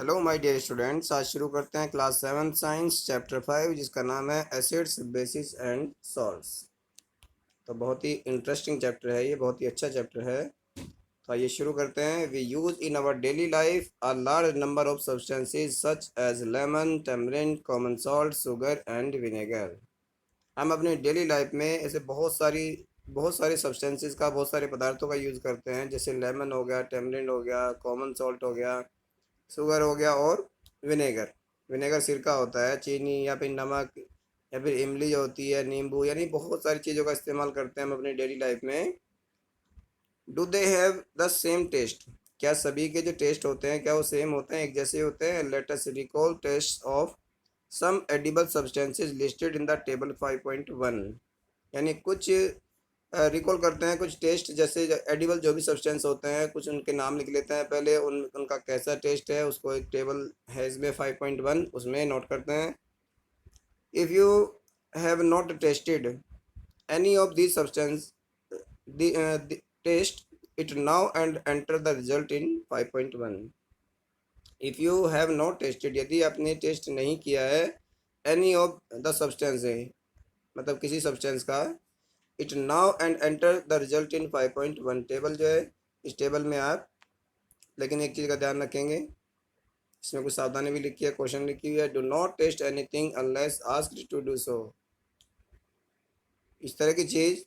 Hello my dear students, आज शुरू करते हैं क्लास 7 साइंस चैप्टर 5 जिसका नाम है एसिड्स बेसिस एंड सॉल्ट्स। तो बहुत ही इंटरेस्टिंग चैप्टर है, ये बहुत ही अच्छा चैप्टर है। तो आइए शुरू करते हैं। We use in our daily life a large number of substances such as lemon, tamarind, common salt, sugar and vinegar. हम अपनी डेली लाइफ में ऐसे बहुत सारे सब्सटेंसेस का, बहुत सारे पदार्थों का यूज़ करते हैं, जैसे लेमन हो गया, टैमरिंड हो गया, कॉमन सॉल्ट हो गया, शुगर हो गया और विनेगर। विनेगर सिरका होता है, चीनी या फिर नमक या फिर इमली जो होती है, नींबू, यानी बहुत सारी चीज़ों का इस्तेमाल करते हैं हम अपनी डेली लाइफ में। Do they have the same taste? क्या सभी के जो टेस्ट होते हैं क्या वो सेम होते हैं, एक जैसे होते हैं? Let us recall taste of some edible substances listed in the table 5.1। यानी कुछ रिकॉल करते हैं कुछ टेस्ट, जैसे एडिबल जो भी सब्सटेंस होते हैं, कुछ उनके नाम लिख लेते हैं पहले, उनका कैसा टेस्ट है उसको एक टेबल है इसमें 5.1, उसमें नोट करते हैं। If you have not tested any of this substance taste it now and enter the result in 5.1। If you have not tested, यदि आपने टेस्ट नहीं किया है, एनी ऑफ द सब्सटेंस है मतलब किसी सब्सटेंस का, it now and enter the result in 5.1 table जो है, इस टेबल में आप, लेकिन एक चीज़ का ध्यान रखेंगे, इसमें कुछ सावधानी भी लिखी है, क्वेश्चन लिखी हुई है, do not taste anything unless asked to do so. इस तरह की चीज़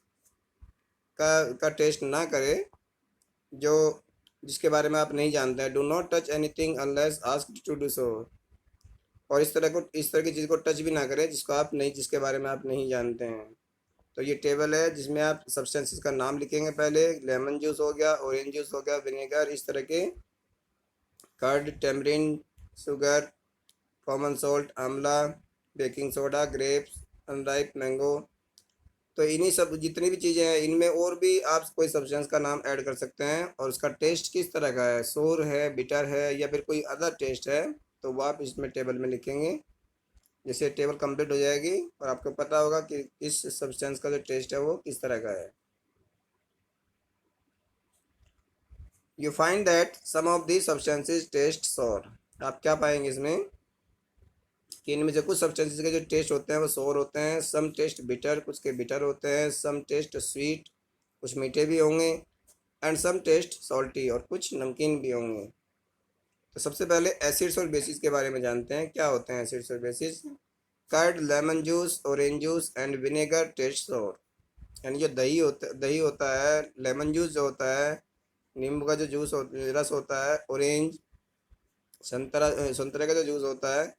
का टेस्ट ना करें जो जिसके बारे में आप नहीं जानते हैं। Do not touch anything unless asked to do so. और इस तरह की चीज़ को टच भी ना करें जिसके बारे में आप नहीं जानते हैं। तो ये टेबल है जिसमें आप सब्सटेंसेस का नाम लिखेंगे पहले। लेमन जूस हो गया, ऑरेंज जूस हो गया, विनेगर, इस तरह के, curd, tamarind, sugar, common salt, amla, baking soda, grapes, unripe mango. तो इन्हीं सब जितनी भी चीज़ें हैं इनमें और भी आप कोई सब्सटेंस का नाम ऐड कर सकते हैं और उसका टेस्ट किस तरह का है, सोर है, बिटर है या फिर कोई अदर टेस्ट है, तो वो आप इसमें टेबल में लिखेंगे। जैसे टेबल कंप्लीट हो जाएगी और आपको पता होगा कि इस सब्सटेंस का जो टेस्ट है वो किस तरह का है। You find that some of the substances taste sour. आप क्या पाएंगे इसमें कि इनमें से कुछ सब्सटेंसेज के जो टेस्ट होते हैं वो सोर होते हैं, सम टेस्ट बिटर, कुछ के बिटर होते हैं, सम टेस्ट स्वीट, कुछ मीठे भी होंगे, एंड सम टेस्ट सॉल्टी, और कुछ नमकीन भी होंगे। तो सबसे पहले एसिड्स और बेसिस के बारे में जानते हैं, क्या होते हैं एसिड्स और bases. Curd, lemon juice, orange juice and vinegar taste sour. यानी जो दही होता है, लेमन जूस जो होता है, नींबू का जो रस होता है, ऑरेंज संतरे का जो जूस होता है,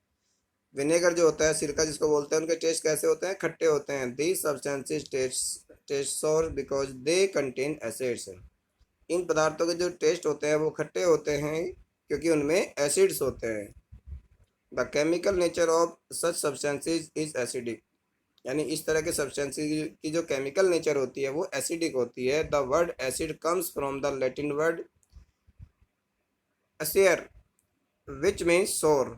विनेगर जो होता है, सिरका जिसको बोलते हैं, उनके टेस्ट कैसे होते हैं? खट्टे होते हैं। दीज सब्सटेंसेस टेस्ट सोर बिकॉज दे कंटेन एसिड्स। इन पदार्थों के जो टेस्ट होते हैं वो खट्टे होते हैं क्योंकि उनमें एसिड्स होते हैं। The chemical nature of such substances is acidic. यानी इस तरह के सब्सटेंसेज की जो केमिकल नेचर होती है वो एसिडिक होती है। The word acid comes from the Latin word easier which means सोर।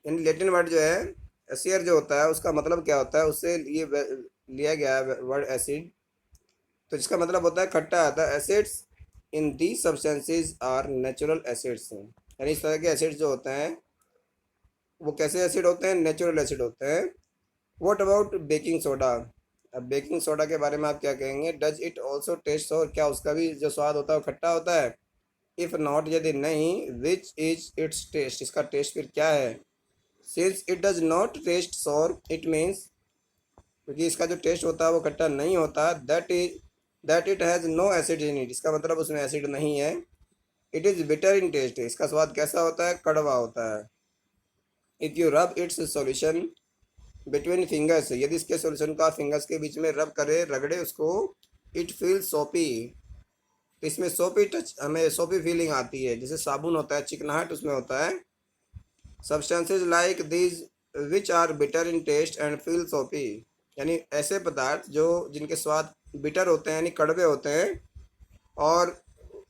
यानी लैटिन वर्ड जो है एसियर जो होता है उसका मतलब क्या होता है, उससे ये लिया गया है वर्ड एसिड, तो जिसका मतलब होता है खट्टा आता है। Acids in the substances are natural acids. यानी इस तरह के एसिड्स जो होते हैं वो कैसे एसिड होते हैं? नेचुरल एसिड होते हैं। What about baking soda? अब बेकिंग सोडा के बारे में आप क्या कहेंगे? डज इट ऑल्सो टेस्ट, और क्या उसका भी जो स्वाद होता है वो खट्टा होता है? इफ़ नॉट, यदि नहीं, विच इज इट्स टेस्ट, इसका टेस्ट फिर क्या है? Since it does not taste sour it means, क्योंकि इसका जो टेस्ट होता है वो खट्टा नहीं होता, that it has no acid in it, इसका मतलब उसमें एसिड नहीं है। It is bitter in taste, इसका स्वाद कैसा होता है? कड़वा होता है। If you rub its solution between fingers, यदि इसके सॉल्यूशन का फिंगर्स के बीच में रब करे, रगड़े उसको, इट फील सोपी, तो इसमें सोपी टच, हमें सोपी फीलिंग आती है, जैसे साबुन होता है, चिकनाहट उसमें होता है। Substances like these which are bitter in taste and feel soapy. यानी ऐसे पदार्थ जो जिनके स्वाद बिटर होते हैं यानी कड़वे होते हैं और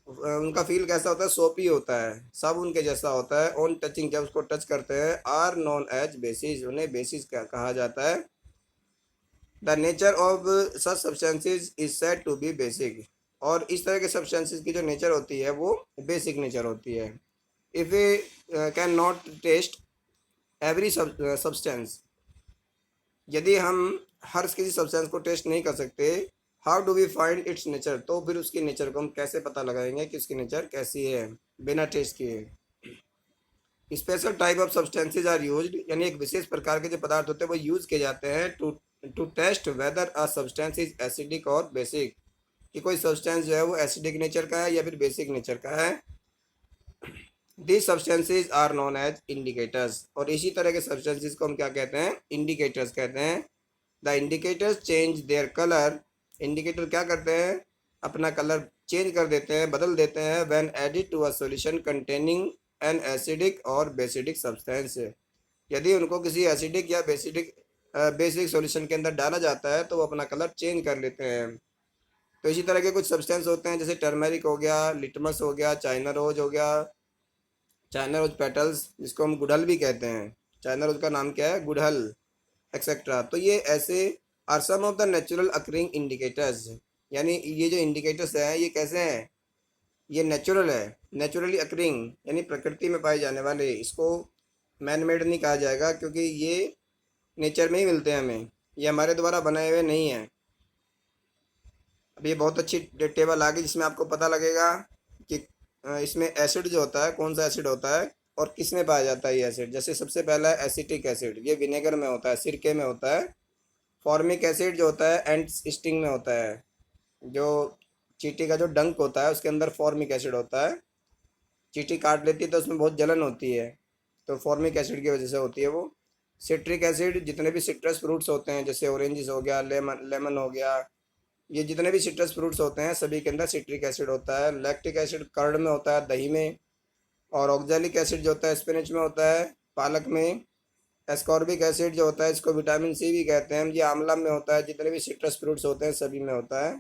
उनका फील कैसा होता है? सोपी होता है, साबुन के जैसा होता है। ऑन टचिंग, जब उसको टच करते हैं, आर नोन एज बेसिस, उन्हें बेसिस क्या कहा जाता है। The nature of such substances is said to be basic, और इस तरह के सब्सटेंसेज की जो नेचर होती है वो बेसिक नेचर होती है। If we can not taste every substance, यदि हम हर किसी सब्सटेंस को टेस्ट नहीं कर सकते, how do we find its nature, तो फिर उसकी नेचर को हम कैसे पता लगाएंगे कि उसकी नेचर कैसी है बिना टेस्ट किए। Special type of substances are used, यानी एक विशेष प्रकार के जो पदार्थ होते हैं वो यूज किए जाते हैं to to taste whether a substance is acidic और बेसिक, कि कोई सब्सटेंस जो है वो एसिडिक नेचर का है या फिर बेसिक नेचर का है। These substances are known as indicators, और इसी तरह के सब्सटेंसेज को हम क्या कहते हैं, इंडिकेटर्स कहते हैं। The indicators change their colour, indicator क्या करते हैं, अपना कलर चेंज कर देते हैं, बदल देते हैं, when added to a solution containing an acidic और बेसिडिक सब्सटेंस, यदि उनको किसी एसिडिक या बेसिक सॉल्यूशन के अंदर डाला जाता है तो वो अपना कलर चेंज कर लेते हैं। तो इसी तरह के कुछ सब्सटेंस होते हैं, जैसे टर्मरिक हो गया, लिटमस हो गया, चाइना रोज हो गया, चाइना रोज पेटल्स जिसको हम गुड़हल भी कहते हैं, चाइना रोज का नाम क्या है, गुड़हल, एक्सेट्रा। तो ये ऐसे are some of the natural occurring indicators, यानी ये जो इंडिकेटर्स हैं ये कैसे हैं, ये नेचुरल है, नेचुरली अकरिंग यानी प्रकृति में पाए जाने वाले, इसको मैन मेड नहीं कहा जाएगा क्योंकि ये नेचर में ही मिलते हैं हमें, ये हमारे द्वारा बनाए हुए नहीं हैं। अब ये बहुत अच्छी टेबल आ गई जिसमें आपको पता लगेगा कि इसमें एसिड जो होता है कौन सा एसिड होता है और किस में पाया जाता है ये एसिड। जैसे सबसे पहला है एसिटिक एसिड, ये विनेगर में होता है, सिरके में होता है। फॉर्मिक एसिड जो होता है एंट स्टिंग में होता है, जो चींटी का जो डंक होता है उसके अंदर फॉर्मिक एसिड होता है, चींटी काट लेती है तो उसमें बहुत जलन होती है, तो फॉर्मिक एसिड की वजह से होती है वो। सिट्रिक एसिड, जितने भी सिट्रस फ्रूट्स होते हैं जैसे ऑरेंजेस हो गया, लेमन लेमन हो गया, ये जितने भी सिट्रस फ्रूट्स होते हैं सभी के अंदर सिट्रिक एसिड होता है। लैक्टिक एसिड कर्ड में होता है, दही में। और ऑक्जेलिक एसिड जो होता है स्पिनच में होता है, पालक में। एस्कॉर्बिक एसिड जो होता है इसको विटामिन सी भी कहते हैं, ये आंवला में होता है, जितने भी सिट्रस फ्रूट्स होते हैं सभी में होता है।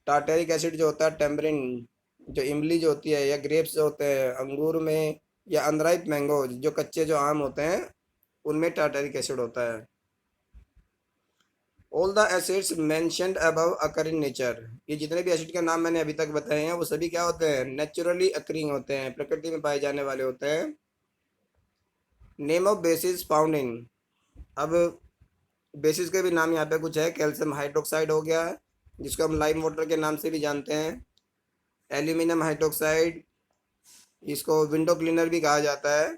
टार्टेरिक एसिड जो होता है टेम्परिन, जो इमली जो होती है, या ग्रेप्स जो होते हैं अंगूर में, या अनराइप मैंगो जो कच्चे जो आम होते हैं उनमें टार्टेरिक एसिड होता है। All the acids mentioned above occur in nature, ये जितने भी एसिड के नाम मैंने अभी तक बताए हैं वो सभी क्या होते हैं, नेचुरली अकरिंग होते हैं, प्रकृति में पाए जाने वाले होते हैं। Name of basis found in, अब बेसिस के भी नाम यहाँ पे कुछ है। कैल्शियम हाइड्रोक्साइड हो गया जिसको हम लाइम वाटर के नाम से भी जानते हैं। एल्यूमिनियम हाइड्रोक्साइड, इसको विंडो क्लीनर भी कहा जाता है।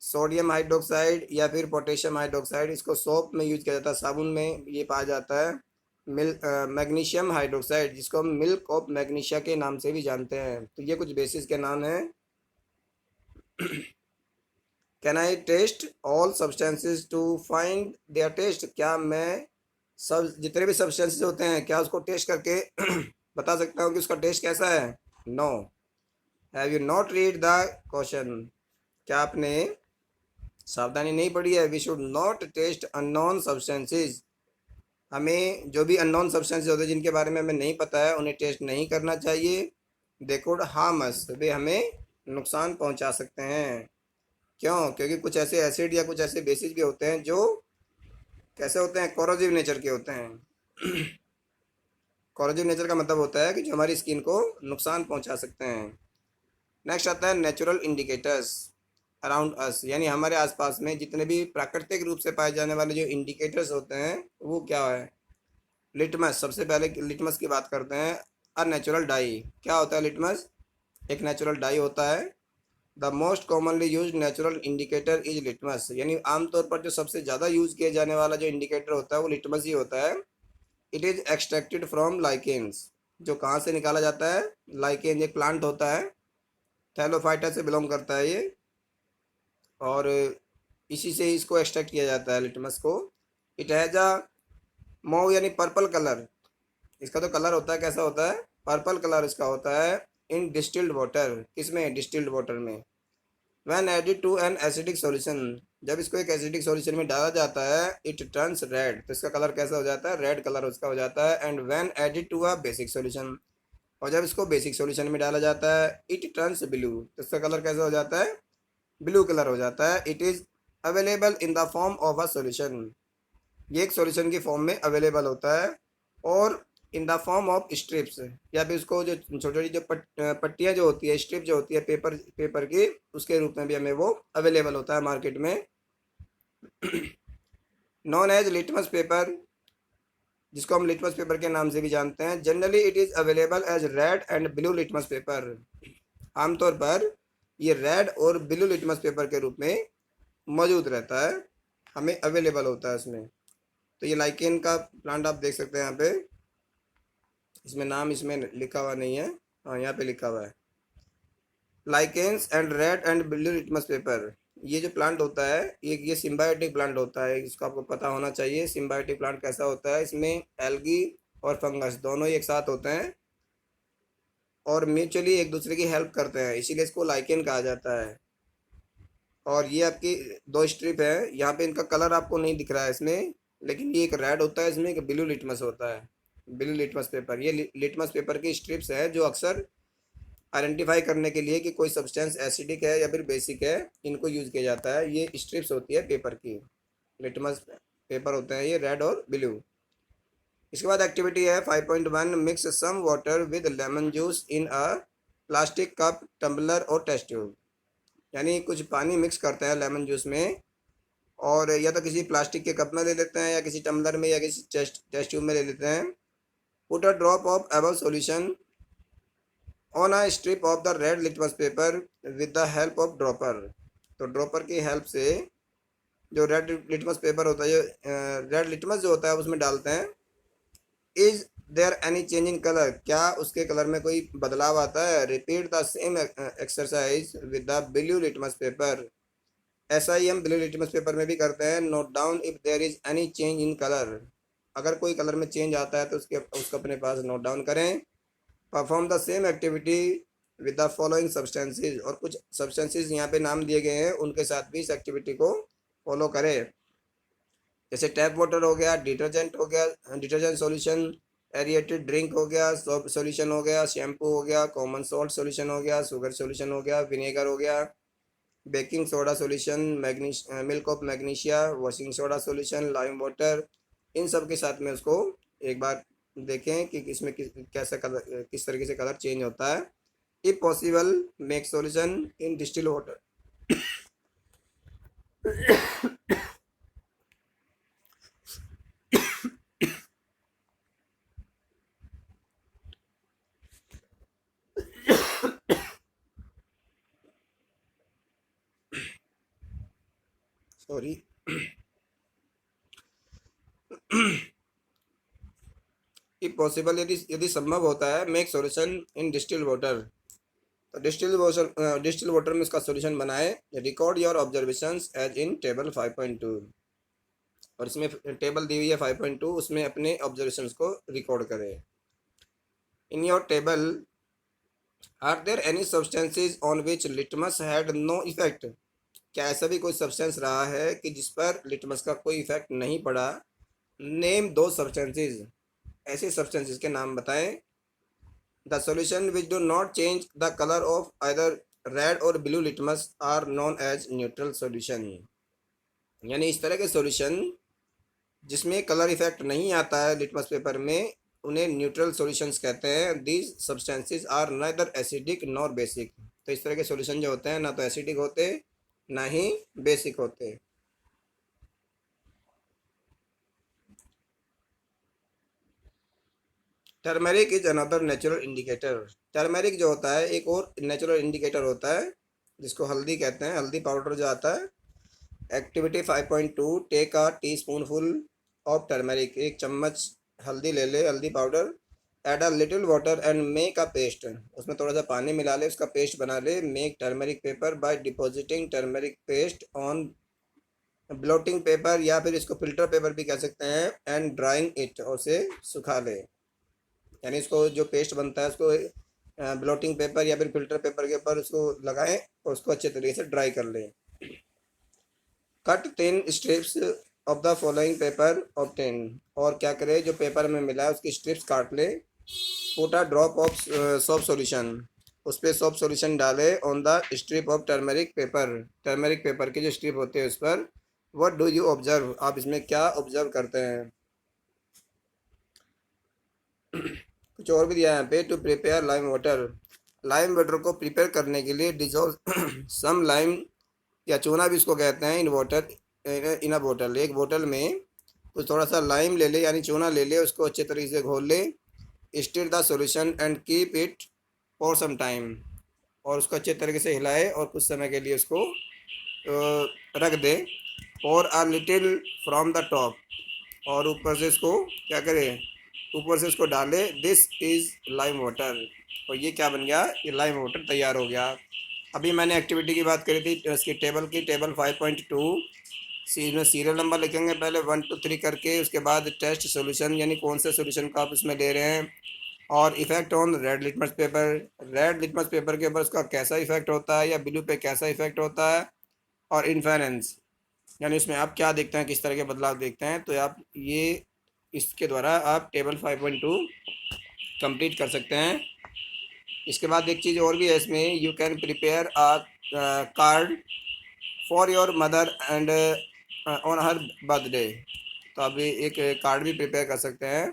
सोडियम हाइड्रोक्साइड या फिर पोटेशियम हाइड्रोक्साइड, इसको सोप में यूज किया जाता है, साबुन में ये पाया जाता है। मैग्नीशियम हाइड्रोक्साइड जिसको हम मिल्क ऑफ मैग्नीशिया के नाम से भी जानते हैं। तो ये कुछ बेसिस के नाम हैं। Can I taste all substances to find their taste, क्या मैं सब जितने भी सब्सटेंसेस होते हैं क्या उसको टेस्ट करके बता सकता हूँ कि उसका टेस्ट कैसा है। No. Have you not read the question, क्या आपने सावधानी नहीं पड़ी है। We should not taste unknown substances, हमें जो भी अननोन सब्सटेंसेज होते हैं जिनके बारे में हमें नहीं पता है उन्हें टेस्ट नहीं करना चाहिए। दे कुड हार्म अस, वे हमें नुकसान पहुंचा सकते हैं। क्यों, क्योंकि कुछ ऐसे एसिड या कुछ ऐसे बेसिस भी होते हैं जो कैसे होते हैं, कोरोजिव नेचर के होते हैं। कोरोजिव नेचर का मतलब होता है कि जो हमारी स्किन को नुकसान पहुंचा सकते हैं। नेक्स्ट आता है नेचुरल इंडिकेटर्स अराउंड अस, यानी हमारे आसपास में जितने भी प्राकृतिक रूप से पाए जाने वाले जो इंडिकेटर्स होते हैं वो क्या है। लिटमस, सबसे पहले लिटमस की बात करते हैं। अ नेचुरल डाई, क्या होता है लिटमस, एक नेचुरल डाई होता है। The most commonly use natural indicator is litmus, यानी आमतौर पर जो सबसे ज़्यादा यूज किया जाने वाला जो इंडिकेटर होता है वो लिटमस ही होता है। It is extracted from lichens, जो कहाँ से निकाला जाता है, लाइकेन एक प्लांट होता है, थैलोफाइटा से बिलोंग करता है ये, और इसी से इसको एक्सट्रैक्ट किया जाता है लिटमस को। इट हैज़ अ मोव यानी पर्पल कलर, इसका तो कलर होता है कैसा होता है, पर्पल कलर इसका होता है। इन डिस्टिल्ड वाटर, किसमें, डिस्टिल्ड वाटर में। When added to an acidic solution, जब इसको एक एसिडिक सॉल्यूशन में डाला जाता है, इट टर्न्स रेड, तो इसका कलर कैसा हो जाता है, रेड कलर उसका हो जाता है। And when added to a basic solution, और जब इसको बेसिक सॉल्यूशन में डाला जाता है, इट टर्न्स ब्लू, तो इसका कलर कैसा हो जाता है, ब्लू कलर हो जाता है। It is available in the form of a solution, ये एक सॉल्यूशन की फॉर्म में अवेलेबल होता है। और in the form of strips, या फिर उसको जो छोटी छोटी जो पट्टियाँ जो होती है, स्ट्रिप जो होती है पेपर पेपर की, उसके रूप में भी हमें वो अवेलेबल होता है मार्केट में। नॉन एज लिटमस पेपर, जिसको हम लिटमस पेपर के नाम से भी जानते हैं। Generally it is available as red and blue litmus paper. आमतौर पर ये रेड और ब्लू लिटमस पेपर के रूप में मौजूद रहता है, हमें अवेलेबल होता है इसमें। तो ये लाइकेन का प्लांट आप देख सकते हैं यहाँ पे, इसमें नाम इसमें लिखा हुआ नहीं है, हाँ यहाँ पे लिखा हुआ है lichens and red and blue litmus paper. ये जो प्लांट होता है ये सिम्बायोटिक प्लांट होता है, इसको आपको पता होना चाहिए। सिम्बायोटिक प्लांट कैसा होता है, इसमें एल्गी और फंगस दोनों ही एक साथ होते हैं और म्यूचुअली एक दूसरे की हेल्प करते हैं, इसीलिए इसको लाइकेन कहा जाता है। और ये आपकी दो स्ट्रिप है, यहाँ पे इनका कलर आपको नहीं दिख रहा है इसमें, लेकिन ये एक रेड होता है इसमें, एक ब्लू लिटमस होता है, ब्लू लिटमस पेपर। ये लिटमस पेपर की स्ट्रिप्स है जो अक्सर आइडेंटिफाई करने के लिए कि कोई सब्सटेंस एसिडिक है या फिर बेसिक है, इनको यूज़ किया जाता है। ये स्ट्रिप्स होती है पेपर की, लिटमस पेपर होते हैं ये रेड और ब्लू। इसके बाद एक्टिविटी है 5.1, mix some water with lemon juice in a plastic cup, tumbler और टेस्ट ट्यूब। यानी कुछ पानी मिक्स करते हैं लेमन जूस में, और या तो किसी प्लास्टिक के कप में ले लेते हैं या किसी टम्बलर में या किसी टेस्ट ट्यूब में ले लेते हैं। Put a drop of above solution on a strip of the red litmus paper with the help of dropper. तो ड्रॉपर की हेल्प से जो रेड लिटमस पेपर होता है, रेड लिटमस जो होता है उसमें डालते हैं। Is there any change in colour, क्या उसके कलर में कोई बदलाव आता है। Repeat the same exercise with the blue litmus paper. ऐसा ही हम ब्लू लिटमस पेपर में भी करते हैं। Note down if there is any change in colour, अगर कोई कलर में चेंज आता है तो उसको अपने पास नोट डाउन करें। Perform the same activity with the following substances, और कुछ सब्सटेंसेज यहाँ पे नाम दिए गए हैं, उनके साथ भी इस एक्टिविटी को फॉलो करें। जैसे टैप वाटर हो गया, डिटर्जेंट हो गया, डिटर्जेंट सॉल्यूशन, एरिएटेड ड्रिंक हो गया, सोप सॉल्यूशन हो गया, शैम्पू हो गया, कॉमन सॉल्ट सॉल्यूशन हो गया, शुगर सॉल्यूशन हो गया, विनेगर हो गया, baking soda solution, milk of magnesia, washing soda solution, lime water. इन सब के साथ में उसको एक बार देखें कि इसमें कैसा कलर, किस तरीके से कलर चेंज होता है। If possible make solution in distil water. Sorry. If possible, यदि यदि संभव होता है, make solution in distil water. तो डिस्टिल वाटर में इसका सॉल्यूशन बनाए। Record your observations as in table 5.2, और इसमें टेबल दी हुई है 5.2, उसमें अपने ऑब्जर्वेशंस को रिकॉर्ड करें। In your table are there any substances on which litmus had no effect. क्या ऐसा भी कोई सब्सटेंस रहा है कि जिस पर लिटमस का कोई इफेक्ट नहीं पड़ा। नेम दो सब्सटेंसेज, ऐसे सब्सटेंसेज के नाम बताएं। The solution which do not change the colour of either red और blue litmus are known as neutral solution. यानी इस तरह के सॉल्यूशन जिसमें कलर इफेक्ट नहीं आता है लिटमस पेपर में, उन्हें न्यूट्रल सॉल्यूशंस कहते हैं। These substances are neither acidic nor basic. तो इस तरह के सॉल्यूशन जो होते हैं ना तो एसिडिक होते ना ही बेसिक होते। Turmeric is another natural indicator. Turmeric जो होता है एक और नेचुरल इंडिकेटर होता है, जिसको हल्दी कहते हैं, हल्दी पाउडर जो आता है। Activity 5.2, take a teaspoonful of turmeric. एक चम्मच हल्दी ले ले, हल्दी powder. Add a little water and make a paste, उसमें थोड़ा सा पानी मिला ले, उसका पेस्ट बना ले। Make turmeric paper by depositing turmeric paste on blotting paper, या फिर इसको फिल्टर पेपर भी कह सकते हैं। एंड ड्राइंग इट, और उसे सुखा ले। यानी इसको जो पेस्ट बनता है उसको ब्लोटिंग पेपर या फिर फिल्टर पेपर के ऊपर उसको लगाएं और उसको अच्छे तरीके से ड्राई कर लें। Cut 10 strips of the following paper of 10, और क्या करें, जो पेपर में मिला है उसकी स्ट्रिप्स काट ले। Put a drop of soap solution, उस पर सोप सॉल्यूशन डाले on the strip of turmeric paper. Turmeric paper की जो स्ट्रिप होती है उस पर। व्हाट डू यू ऑब्जर्व, आप इसमें क्या ऑब्जर्व करते हैं। कुछ और भी दिया है यहाँ पे, टू प्रिपेयर लाइम वाटर को प्रिपेयर करने के लिए डिजोल्व सम लाइम या चूना भी इसको कहते हैं, इन अ बोतल, एक बोतल में कुछ थोड़ा सा लाइम ले ले यानी चूना ले ले, उसको अच्छे तरीके से घोल ले, stir the solution and keep it for some time, और उसको अच्छे तरीके से हिलाए और कुछ समय के लिए उसको रख दे, और आ लिटिल फ्रॉम द टॉप, और ऊपर से इसको क्या करें, ऊपर से इसको डाले, दिस इज़ लाइम वाटर, और ये क्या बन गया, ये लाइम वाटर तैयार हो गया। अभी मैंने एक्टिविटी की बात करी थी इसकी टेबल की, टेबल 5.2 में सीरियल नंबर लिखेंगे पहले 1 to 3 करके, उसके बाद टेस्ट सॉल्यूशन यानी कौन से सॉल्यूशन का आप इसमें ले रहे हैं, और effect on red litmus paper के ऊपर उसका कैसा इफेक्ट होता है या ब्लू पे कैसा इफेक्ट होता है, और इन्फेरेंस यानी इसमें आप क्या देखते हैं, किस तरह के बदलाव देखते हैं, तो आप ये इसके द्वारा आप टेबल 5.2 कंप्लीट कर सकते हैं। इसके बाद एक चीज़ और भी है इसमें, you can prepare a card for your mother and on her birthday, तो आप एक कार्ड भी प्रिपेयर कर सकते हैं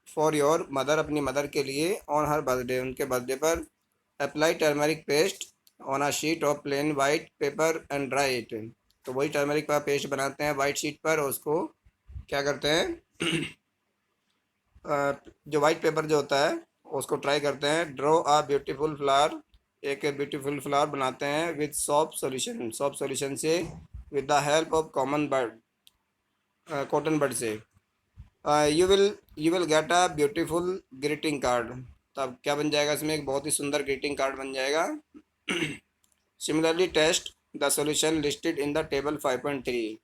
फॉर योर मदर, अपनी मदर के लिए, ऑन हर बर्थडे, उनके बर्थडे पर, apply turmeric paste on a sheet of plain white paper and dry it, तो वही टर्मरिक का पेस्ट बनाते हैं वाइट शीट पर, और उसको क्या करते हैं जो वाइट पेपर जो होता है उसको ट्राई करते हैं, ड्रॉ अ ब्यूटीफुल फ्लावर, एक ब्यूटीफुल फ्लावर बनाते हैं विद सॉफ्ट सॉल्यूशन से, with the help of cotton bud से, you will get a beautiful greeting card, तब क्या बन जाएगा इसमें, एक बहुत ही सुंदर ग्रीटिंग कार्ड बन जाएगा। Similarly test the solution listed in the table 5.3,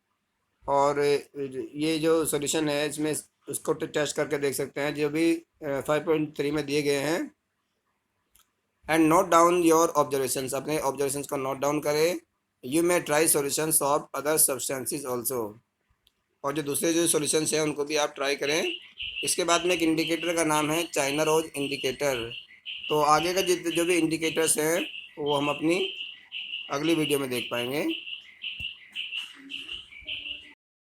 और ये जो सॉल्यूशन है इसमें उसको टेस्ट करके देख सकते हैं जो भी 5.3 में दिए गए हैं, and note down your observations, अपने ऑब्जर्वेशंस को नोट डाउन करें, you may try solutions of other substances also, और जो दूसरे जो सॉल्यूशंस हैं उनको भी आप ट्राई करें। इसके बाद में एक इंडिकेटर का नाम है चाइना रोज इंडिकेटर, तो आगे का जो भी इंडिकेटर्स हैं वो हम अपनी अगली वीडियो में देख पाएंगे।